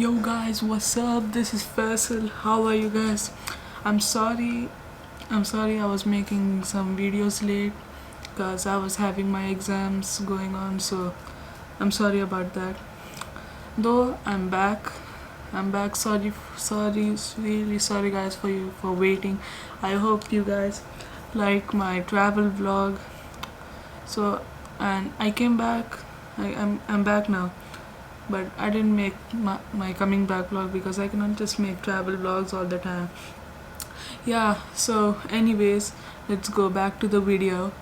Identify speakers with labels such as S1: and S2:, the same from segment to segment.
S1: Yo guys, what's up? This is Faisal. How are you guys? I'm sorry. I was making some videos late because I was having my exams going on, so I'm sorry about that. Though I'm back. I'm back. Sorry, really sorry guys for waiting. I hope you guys like my travel vlog. So, and I came back. I'm back now. But I didn't make my coming back vlog because I cannot just make travel vlogs all the time. Yeah, so anyways, let's go back to the video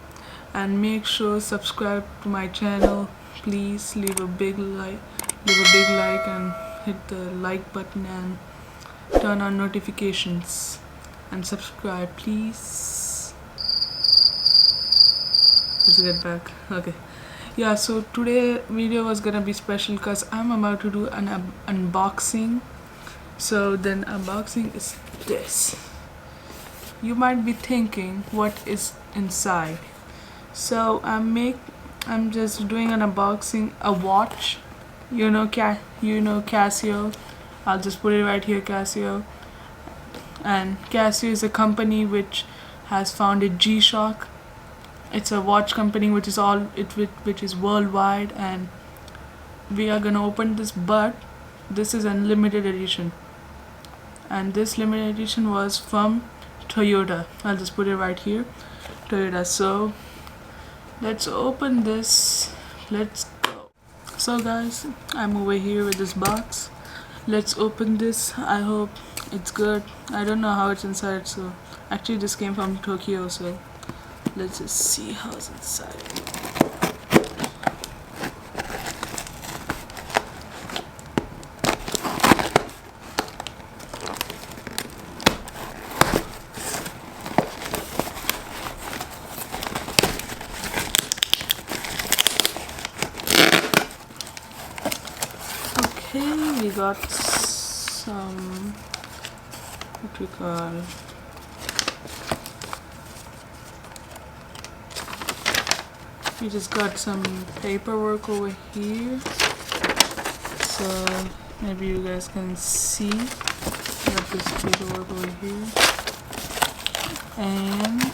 S1: and make sure subscribe to my channel. Please leave a big like and hit the like button and turn on notifications and subscribe please. Let's get back. Okay. Yeah, so today video was gonna be special because I'm about to do an unboxing. So then unboxing is this. You might be thinking what is inside. So I'm just doing an unboxing a watch. Casio. I'll just put it right here, Casio. And Casio is a company which has founded G-Shock. It's a watch company which is worldwide, and we are gonna open this, but this is a limited edition, and this limited edition was from Toyota. I'll just put it right here, Toyota. So let's open this. Let's go. So guys, I'm over here with this box. Let's open this. I hope it's good. I don't know how it's inside, so actually this came from Tokyo, so let's just see how's inside. Okay, we got some, what we call, we just got some paperwork over here, so maybe you guys can see. We got this paperwork over here, and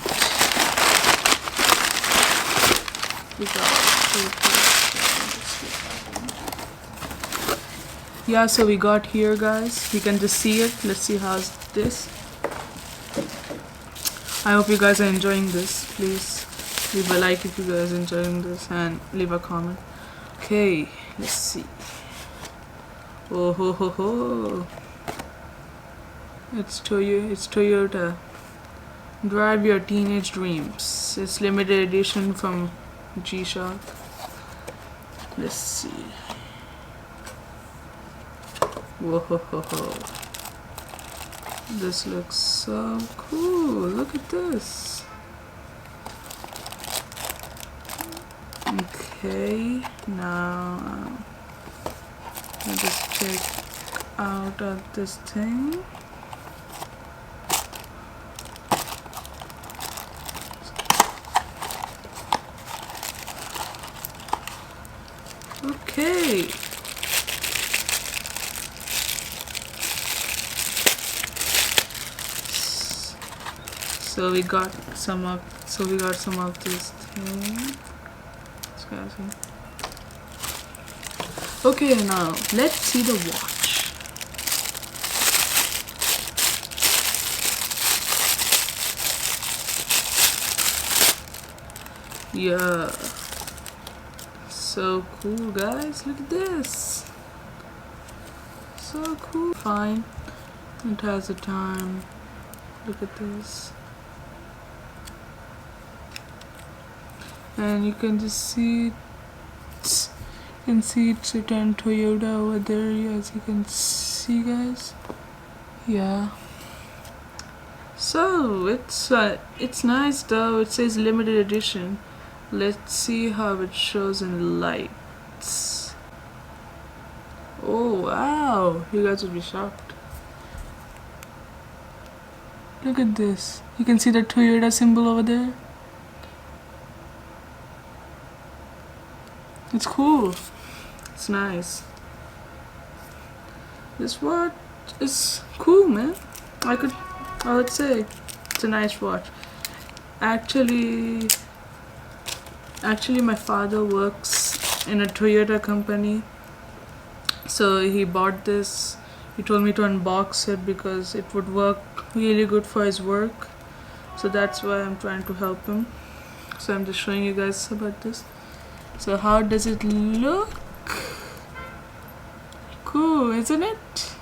S1: we got paper. Yeah, so we got here, guys. You can just see it. Let's see how's this. I hope you guys are enjoying this. Please leave a like if you guys are enjoying this and leave a comment. Okay, let's see. Oh ho ho ho. It's Toyota. Drive your teenage dreams. It's limited edition from G-Shock. Let's see. Whoa ho ho ho. This looks so cool. Look at this. Okay, now let us check out of this thing. Okay. So we got some of this thing. Okay, now let's see the watch. Yeah, so cool, guys. Look at this. So cool. Fine. It has a time. Look at this. And you can just see it's written Toyota over there, as you can see, guys. Yeah, so it's nice though. It says limited edition. Let's see how it shows in lights. Oh wow, you guys will be shocked. Look at this. You can see the Toyota symbol over there. It's cool. It's nice. This watch is cool, man. I would say it's a nice watch. Actually, my father works in a Toyota company, so he bought this. He told me to unbox it because it would work really good for his work. So that's why I'm trying to help him. So I'm just showing you guys about this. So how does it look? Cool, isn't it?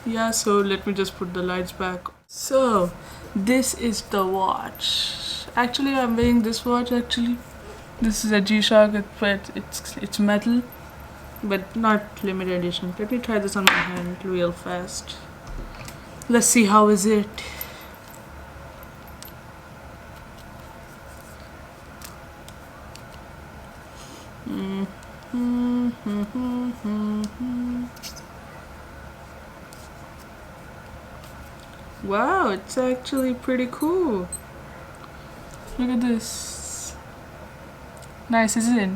S1: Yeah, so let me just put the lights back. So this is the watch. Actually, I'm wearing this watch. Actually, this is a G-Shock, but it's metal, but not limited edition. Let me try this on my hand real fast. Let's see how is it. Wow, it's actually pretty cool. Look at this. Nice, isn't it?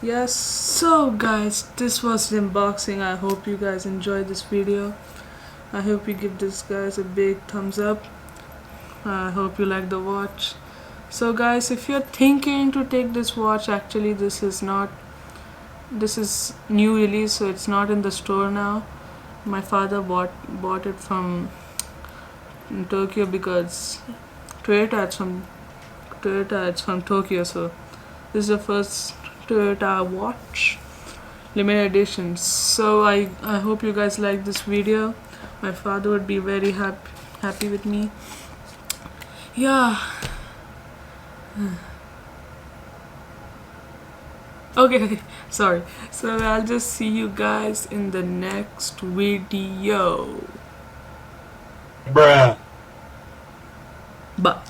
S1: Yes, so guys, this was the unboxing. I hope you guys enjoyed this video. I hope you give this guys a big thumbs up. I hope you like the watch. So guys, if you're thinking to take this watch, actually this is new release, so it's not in the store now. My father bought it from Tokyo because Toyota it's from Tokyo, so this is the first Toyota watch, limited edition. So I hope you guys like this video. My father would be very happy with me. Yeah. Okay, sorry. So I'll just see you guys in the next video.
S2: Bruh.
S1: Bye.